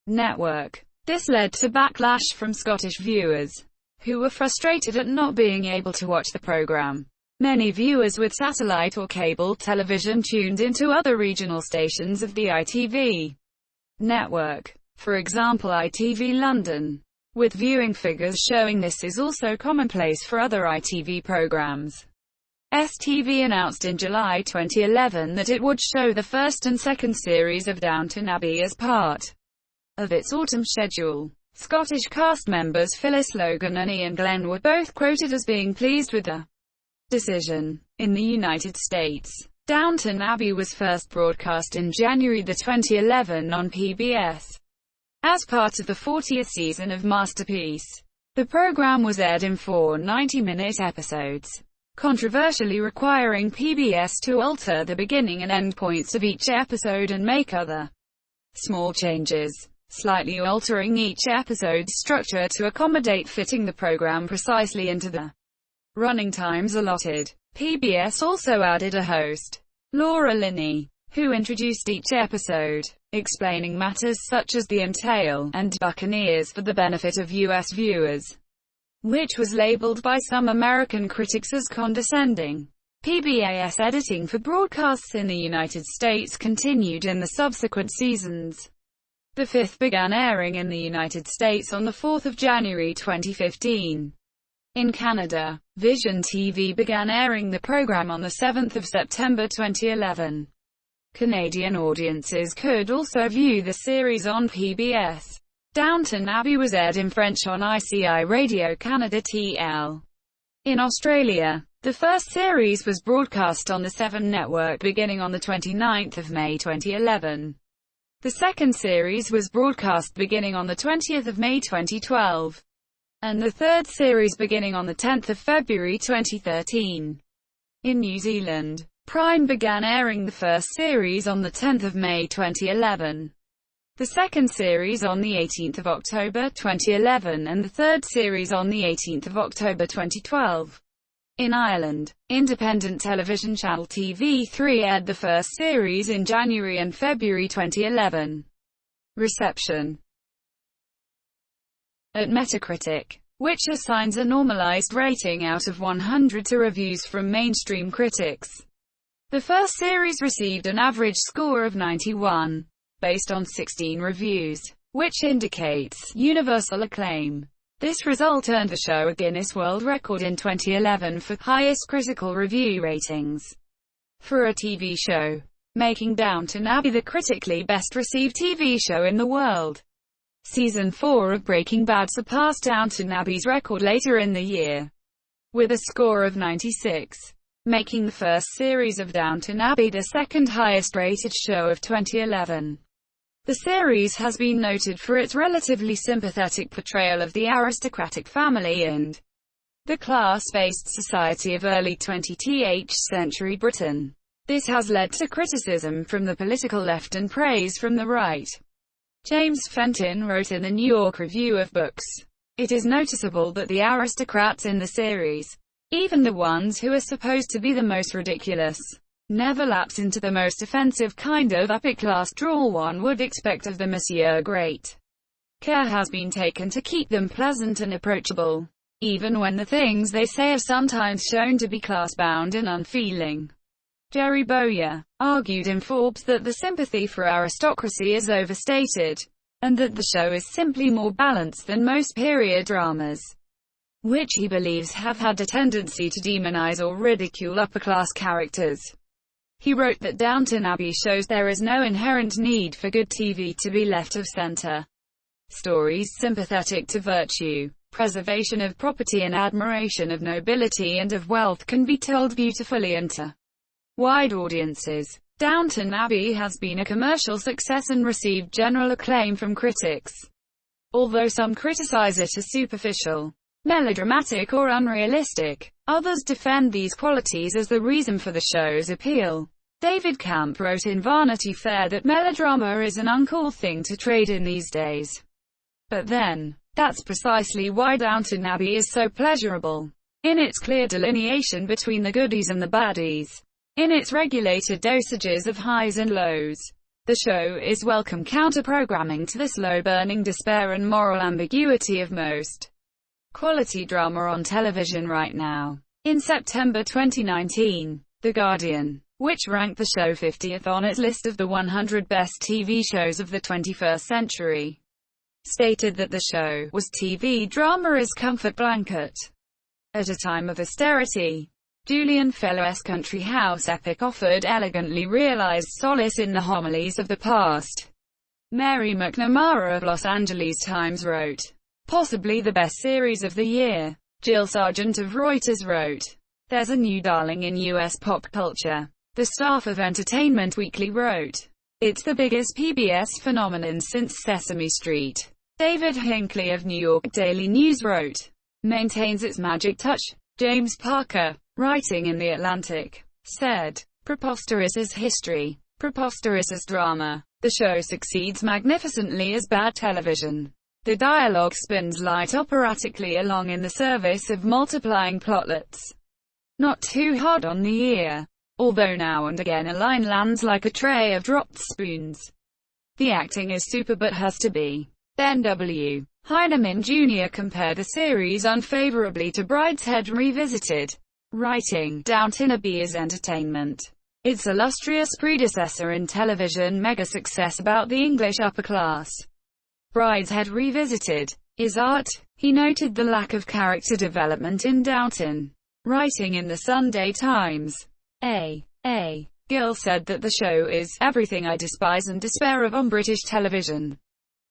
network, this led to backlash from Scottish viewers, who were frustrated at not being able to watch the programme. Many viewers with satellite or cable television tuned into other regional stations of the ITV network, for example ITV London, with viewing figures showing this is also commonplace for other ITV programmes. STV announced in July 2011 that it would show the first and second series of Downton Abbey as part of its autumn schedule. Scottish cast members Phyllis Logan and Ian Glenn were both quoted as being pleased with the decision. In the United States, Downton Abbey was first broadcast in January 2011 on PBS. As part of the 40th season of Masterpiece, the program was aired in 4 90-minute episodes, controversially requiring PBS to alter the beginning and end points of each episode and make other small changes, slightly altering each episode's structure to accommodate fitting the program precisely into the running times allotted. PBS also added a host, Laura Linney, who introduced each episode, explaining matters such as the entail and Buccaneers for the benefit of U.S. viewers. which was labeled by some American critics as condescending. PBS editing for broadcasts in the United States continued in the subsequent seasons. The fifth began airing in the United States on 4 January 2015. In Canada, Vision TV began airing the program on 7 September 2011. Canadian audiences could also view the series on PBS. Downton Abbey was aired in French on ICI Radio Canada TL. In Australia, the first series was broadcast on the 7 network beginning on 29 May 2011. The second series was broadcast beginning on 20 May 2012. And the third series beginning on 10 February 2013. In New Zealand, Prime began airing the first series on 10 May 2011. The second series on 18 October 2011 and the third series on 18 October 2012. In Ireland, independent television channel TV3 aired the first series in January and February 2011. Reception. At Metacritic, which assigns a normalized rating out of 100 to reviews from mainstream critics, the first series received an average score of 91, based on 16 reviews, which indicates universal acclaim. This result earned the show a Guinness World Record in 2011 for highest critical review ratings for a TV show, making Downton Abbey the critically best-received TV show in the world. Season 4 of Breaking Bad surpassed Downton Abbey's record later in the year, with a score of 96, making the first series of Downton Abbey the second highest-rated show of 2011. The series has been noted for its relatively sympathetic portrayal of the aristocratic family and the class-based society of early 20th century Britain. This has led to criticism from the political left and praise from the right. James Fenton wrote in the New York Review of Books, "It is noticeable that the aristocrats in the series, even the ones who are supposed to be the most ridiculous, never lapse into the most offensive kind of upper-class drawl one would expect of the Monsieur Great. Care has been taken to keep them pleasant and approachable, even when the things they say are sometimes shown to be class-bound and unfeeling." Jerry Bowyer argued in Forbes that the sympathy for aristocracy is overstated, and that the show is simply more balanced than most period dramas, which he believes have had a tendency to demonize or ridicule upper-class characters. He wrote that Downton Abbey shows there is no inherent need for good TV to be left of center. Stories sympathetic to virtue, preservation of property and admiration of nobility and of wealth can be told beautifully and to wide audiences. Downton Abbey has been a commercial success and received general acclaim from critics, although some criticize it as superficial, melodramatic or unrealistic. Others defend these qualities as the reason for the show's appeal. David Camp wrote in Vanity Fair that melodrama is an uncool thing to trade in these days. But then, that's precisely why Downton Abbey is so pleasurable. In its clear delineation between the goodies and the baddies, in its regulated dosages of highs and lows, the show is welcome counter-programming to the slow-burning despair and moral ambiguity of most quality drama on television right now. In September 2019, The Guardian, which ranked the show 50th on its list of the 100 best TV shows of the 21st century, stated that the show was TV drama's comfort blanket. At a time of austerity, Julian Fellowes' country house epic offered elegantly realized solace in the homilies of the past. Mary McNamara of Los Angeles Times wrote, "Possibly the best series of the year." Jill Sargent of Reuters wrote, "There's a new darling in US pop culture." The staff of Entertainment Weekly wrote, "It's the biggest PBS phenomenon since Sesame Street." David Hinckley of New York Daily News wrote, "Maintains its magic touch." James Parker, writing in The Atlantic, said, "Preposterous as history, preposterous as drama, the show succeeds magnificently as bad television. The dialogue spins light operatically along in the service of multiplying plotlets. Not too hard on the ear, although now and again a line lands like a tray of dropped spoons. The acting is super but has to be. Then W. Heinemann Jr. compared the series unfavorably to Brideshead Revisited, writing, "Downton Abbey is entertainment. Its illustrious predecessor in television mega-success about the English upper class. Brideshead Revisited is art." He noted the lack of character development in Downton, writing in the Sunday Times. A. Gill said that the show is everything I despise and despair of on British television.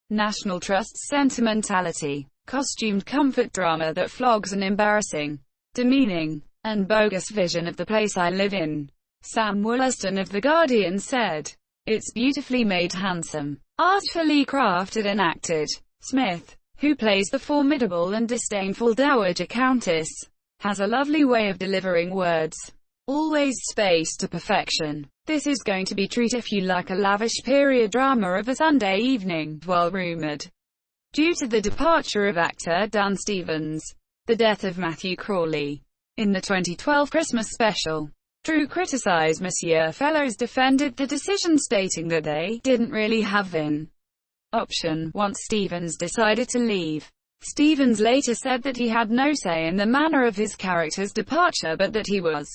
National Trust's sentimentality, costumed comfort drama that flogs an embarrassing, demeaning, and bogus vision of the place I live in. Sam Wollaston of The Guardian said, "It's beautifully made, handsome, artfully crafted and acted." Smith, who plays the formidable and disdainful Dowager Countess, has a lovely way of delivering words, always spaced to perfection. This is going to be treat if you like a lavish period drama of a Sunday evening. While rumoured, due to the departure of actor Dan Stevens, the death of Matthew Crawley, in the 2012 Christmas special, Drew criticised Monsieur Fellows defended the decision, stating that they didn't really have an option once Stevens decided to leave. Stevens later said that he had no say in the manner of his character's departure, but that he was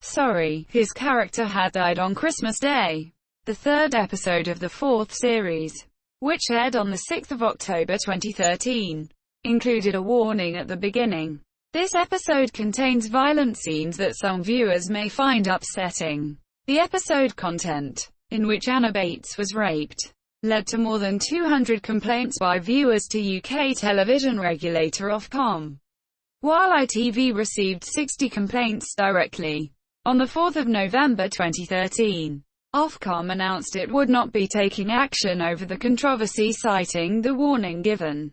sorry his character had died on Christmas Day. The third episode of the fourth series, which aired on the 6th of October 2013, included a warning at the beginning. This episode contains violent scenes that some viewers may find upsetting. The episode content, in which Anna Bates was raped, led to more than 200 complaints by viewers to UK television regulator Ofcom, while ITV received 60 complaints directly. On the 4th of November 2013, Ofcom announced it would not be taking action over the controversy, citing the warning given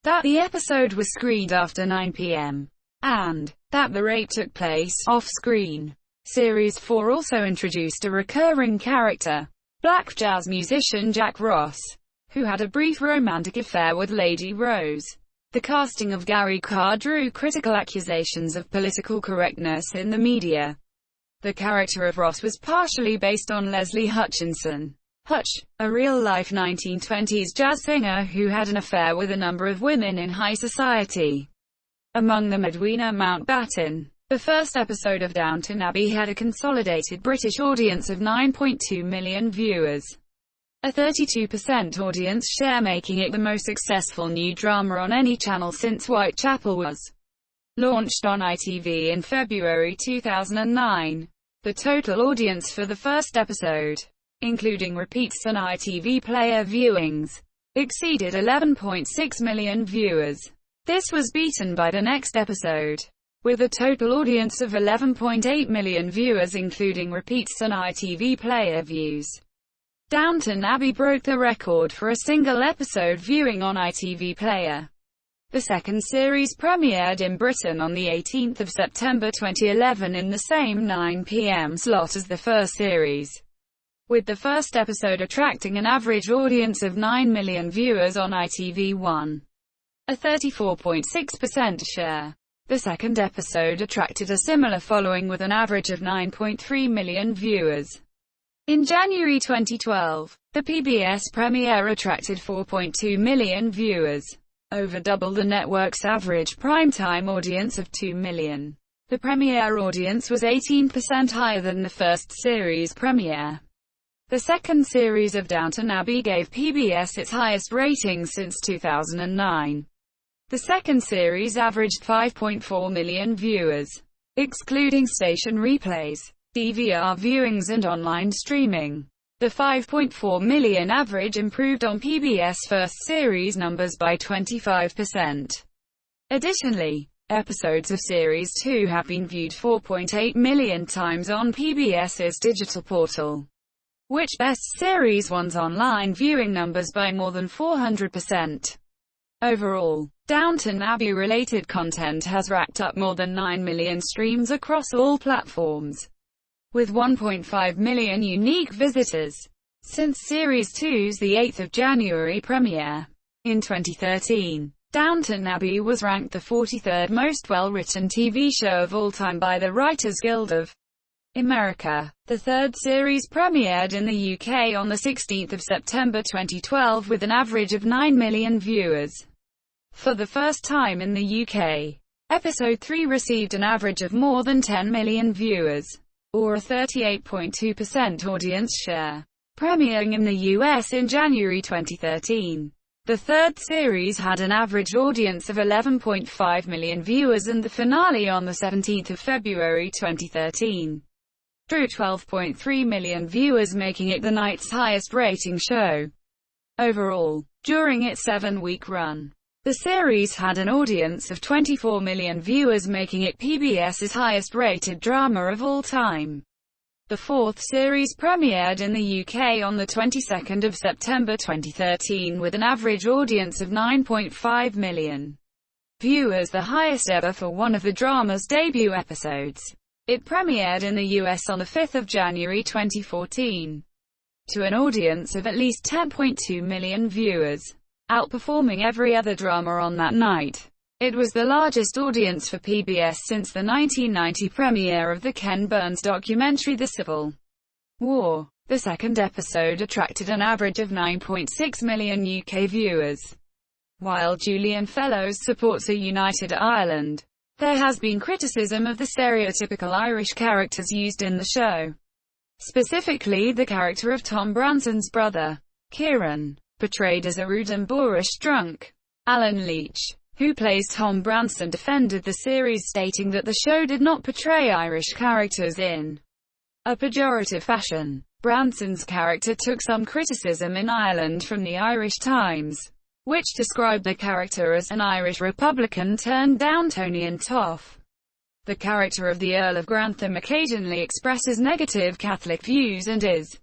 that the episode was screened after 9 p.m. and that the rape took place off-screen. Series 4 also introduced a recurring character, black jazz musician Jack Ross, who had a brief romantic affair with Lady Rose. The casting of Gary Carr drew critical accusations of political correctness in the media. The character of Ross was partially based on Leslie Hutchinson, Hutch, a real-life 1920s jazz singer who had an affair with a number of women in high society, among them Edwina Mountbatten. The first episode of Downton Abbey had a consolidated British audience of 9.2 million viewers, a 32% audience share, making it the most successful new drama on any channel since Whitechapel was launched on ITV in February 2009. The total audience for the first episode, including repeats and ITV player viewings, exceeded 11.6 million viewers. This was beaten by the next episode, with a total audience of 11.8 million viewers, including repeats and ITV player views. Downton Abbey broke the record for a single episode viewing on ITV player. The second series premiered in Britain on the 18th of September 2011 in the same 9 p.m. slot as the first series, with the first episode attracting an average audience of 9 million viewers on ITV1, a 34.6% share. The second episode attracted a similar following with an average of 9.3 million viewers. In January 2012, the PBS premiere attracted 4.2 million viewers, over double the network's average primetime audience of 2 million. The premiere audience was 18% higher than the first series premiere. The second series of Downton Abbey gave PBS its highest rating since 2009. The second series averaged 5.4 million viewers, excluding station replays, DVR viewings and online streaming. The 5.4 million average improved on PBS first series numbers by 25%. Additionally, episodes of Series 2 have been viewed 4.8 million times on PBS's digital portal, which bests Series 1's online viewing numbers by more than 400%. Overall, Downton Abbey-related content has racked up more than 9 million streams across all platforms, with 1.5 million unique visitors since Series 2's 8th of January premiere. In 2013, Downton Abbey was ranked the 43rd most well-written TV show of all time by the Writers Guild of America. The third series premiered in the UK on the 16th of September 2012 with an average of 9 million viewers. For the first time in the UK, Episode 3 received an average of more than 10 million viewers, or a 38.2% audience share. Premiering in the US in January 2013, the third series had an average audience of 11.5 million viewers, and the finale on the 17th of February 2013 drew 12.3 million viewers, making it the night's highest-rating show. Overall, during its 7-week run, the series had an audience of 24 million viewers, making it PBS's highest-rated drama of all time. The fourth series premiered in the UK on the 22nd of September 2013 with an average audience of 9.5 million viewers, the highest ever for one of the drama's debut episodes. It premiered in the US on the 5th of January 2014 to an audience of at least 10.2 million viewers, outperforming every other drama on that night. It was the largest audience for PBS since the 1990 premiere of the Ken Burns documentary The Civil War. The second episode attracted an average of 9.6 million UK viewers. While Julian Fellowes supports a united Ireland, there has been criticism of the stereotypical Irish characters used in the show. Specifically the character of Tom Branson's brother, Kieran, portrayed as a rude and boorish drunk. Alan Leach, who plays Tom Branson, defended the series, stating that the show did not portray Irish characters in a pejorative fashion. Branson's character took some criticism in Ireland from the Irish Times, which described the character as an Irish Republican turned Downtonian toff. The character of the Earl of Grantham occasionally expresses negative Catholic views and is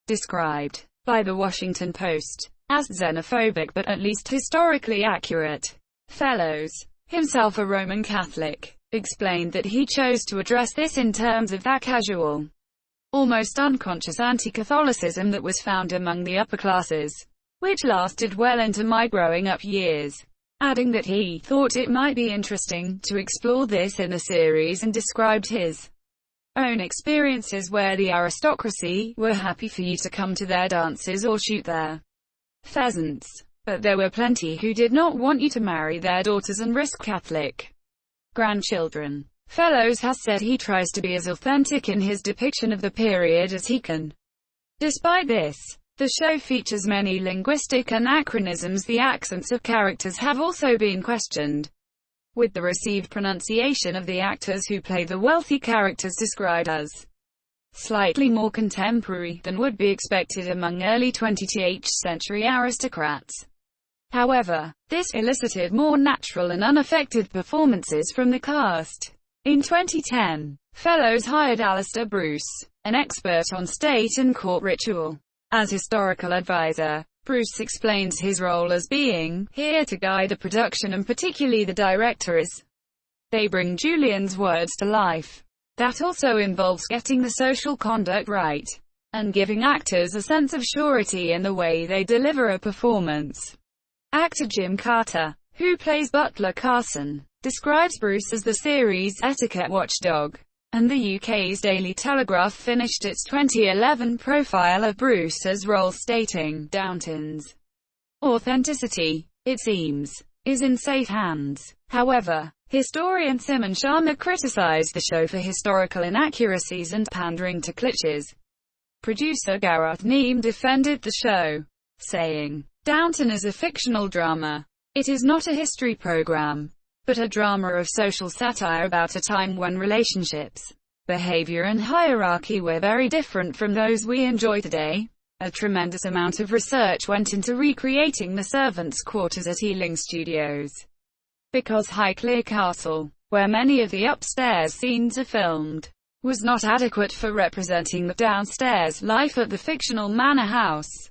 described by the Washington Post as xenophobic but at least historically accurate. Fellowes, himself a Roman Catholic, explained that he chose to address this in terms of that casual, almost unconscious anti-Catholicism that was found among the upper classes, which lasted well into my growing up years, adding that he thought it might be interesting to explore this in the series, and described his own experiences where the aristocracy were happy for you to come to their dances or shoot their pheasants, but there were plenty who did not want you to marry their daughters and risk Catholic grandchildren. Fellowes has said he tries to be as authentic in his depiction of the period as he can. Despite this, the show features many linguistic anachronisms. The accents of characters have also been questioned, with the received pronunciation of the actors who play the wealthy characters described as slightly more contemporary than would be expected among early 20th century aristocrats. However, this elicited more natural and unaffected performances from the cast. In 2010, Fellowes hired Alistair Bruce, an expert on state and court ritual, as historical advisor. Bruce explains his role as being here to guide the production and particularly the director as they bring Julian's words to life. That also involves getting the social conduct right, and giving actors a sense of surety in the way they deliver a performance. Actor Jim Carter, who plays Butler Carson, describes Bruce as the series' etiquette watchdog, and the UK's Daily Telegraph finished its 2011 profile of Bruce's role stating, "Downton's authenticity, it seems, is in safe hands." However, historian Simon Sharma criticised the show for historical inaccuracies and pandering to cliches. Producer Gareth Neame defended the show, saying, "Downton is a fictional drama. It is not a history program, but a drama of social satire about a time when relationships, behavior and hierarchy were very different from those we enjoy today." A tremendous amount of research went into recreating the servants' quarters at Ealing Studios, because Highclere Castle, where many of the upstairs scenes are filmed, was not adequate for representing the downstairs life at the fictional manor house.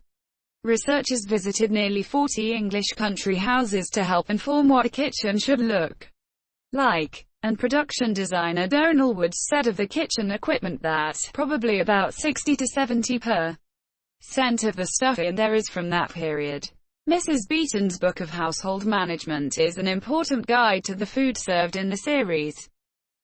Researchers visited nearly 40 English country houses to help inform what a kitchen should look like, and production designer Donal Woods said of the kitchen equipment that probably about 60 to 70% of the stuff in there is from that period. Mrs. Beeton's Book of Household Management is an important guide to the food served in the series.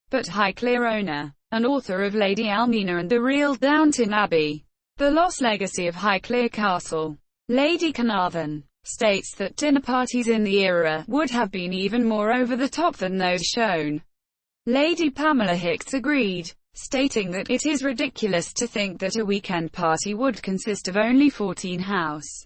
But Highclere owner, and author of Lady Almina and the Real Downton Abbey, The Lost Legacy of Highclere Castle, Lady Carnarvon, states that dinner parties in the era would have been even more over the top than those shown. Lady Pamela Hicks agreed, stating that it is ridiculous to think that a weekend party would consist of only 14 house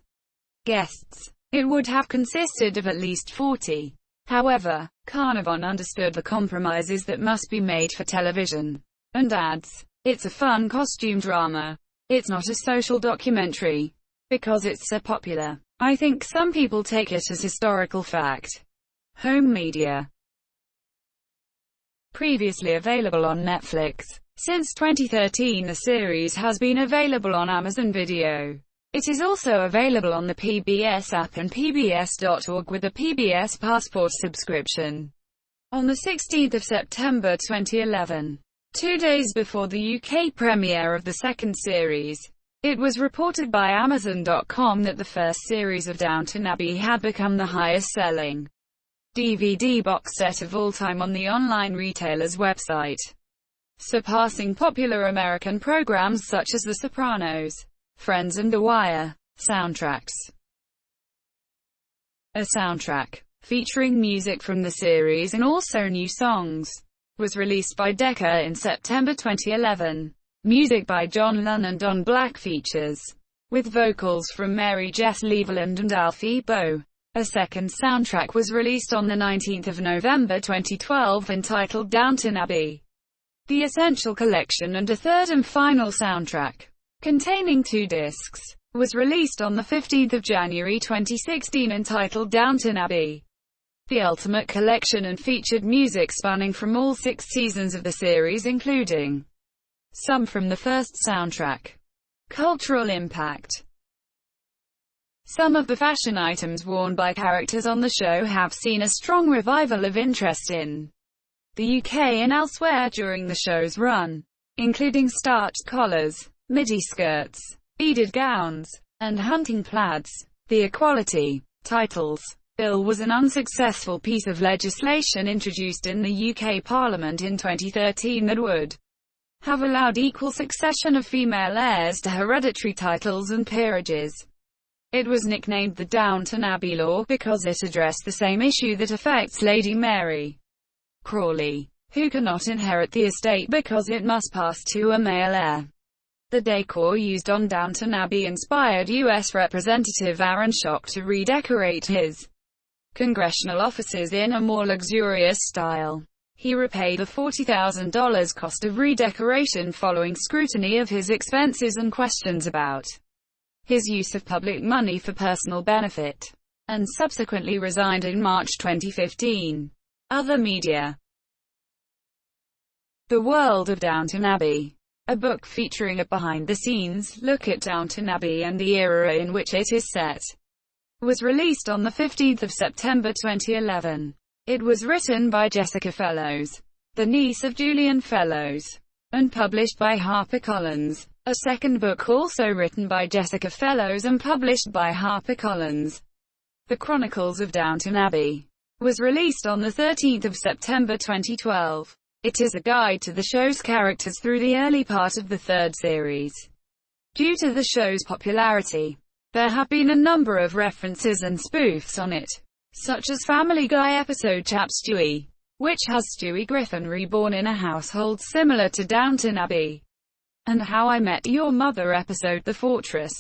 guests. It would have consisted of at least 40. However, Carnarvon understood the compromises that must be made for television, and adds, "It's a fun costume drama. It's not a social documentary. Because it's so popular, I think some people take it as historical fact." Home media. Previously available on Netflix. Since 2013 the series has been available on Amazon Video. It is also available on the PBS app and pbs.org with a PBS Passport subscription. On the 16th of September 2011, 2 days before the UK premiere of the second series, it was reported by Amazon.com that the first series of Downton Abbey had become the highest-selling DVD box set of all time on the online retailer's website, surpassing popular American programs such as The Sopranos, Friends and The Wire. Soundtracks. A soundtrack, featuring music from the series and also new songs, was released by Decca in September 2011. Music by John Lunn and Don Black features, with vocals from Mary Jess Leveland and Alfie Boe. A second soundtrack was released on the 19th of November 2012 entitled Downton Abbey, The Essential Collection, and a third and final soundtrack, containing 2 discs, was released on the 15th of January 2016 entitled Downton Abbey, The Ultimate Collection, and featured music spanning from all 6 seasons of the series including some from the first soundtrack. Cultural impact. Some of the fashion items worn by characters on the show have seen a strong revival of interest in the UK and elsewhere during the show's run, including starched collars, midi skirts, beaded gowns, and hunting plaids. The Equality Titles Bill was an unsuccessful piece of legislation introduced in the UK Parliament in 2013 that would have allowed equal succession of female heirs to hereditary titles and peerages. It was nicknamed the Downton Abbey Law because it addressed the same issue that affects Lady Mary Crawley, who cannot inherit the estate because it must pass to a male heir. The decor used on Downton Abbey inspired U.S. Representative Aaron Schock to redecorate his congressional offices in a more luxurious style. He repaid the $40,000 cost of redecoration following scrutiny of his expenses and questions about his use of public money for personal benefit, and subsequently resigned in March 2015. Other media. The World of Downton Abbey, a book featuring a behind-the-scenes look at Downton Abbey and the era in which it is set, was released on the 15th of September 2011. It was written by Jessica Fellowes, the niece of Julian Fellowes, and published by HarperCollins. A second book also written by Jessica Fellowes and published by HarperCollins, The Chronicles of Downton Abbey, was released on the 13th of September 2012. It is a guide to the show's characters through the early part of the third series. Due to the show's popularity, there have been a number of references and spoofs on it, such as Family Guy episode Chap Stewie, which has Stewie Griffin reborn in a household similar to Downton Abbey, and How I Met Your Mother episode The Fortress,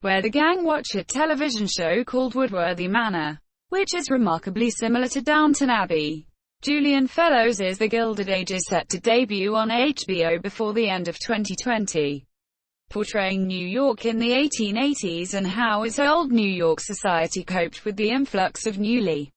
where the gang watch a television show called Woodworthy Manor, which is remarkably similar to Downton Abbey. Julian Fellowes is The Gilded Age is set to debut on HBO before the end of 2020, portraying New York in the 1880s and how its old New York society coped with the influx of newly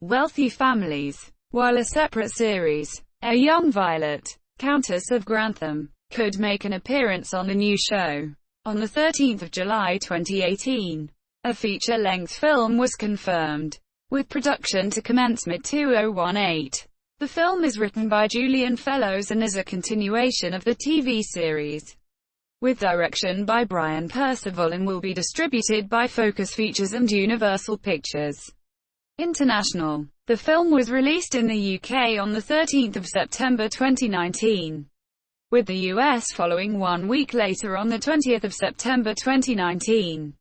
wealthy families, while a separate series, A Young Violet, Countess of Grantham, could make an appearance on the new show. On the 13th of July 2018, a feature-length film was confirmed, with production to commence mid-2018. The film is written by Julian Fellowes and is a continuation of the TV series, with direction by Brian Percival, and will be distributed by Focus Features and Universal Pictures International. The film was released in the UK on the 13th of September 2019, with the US following 1 week later on the 20th of September 2019.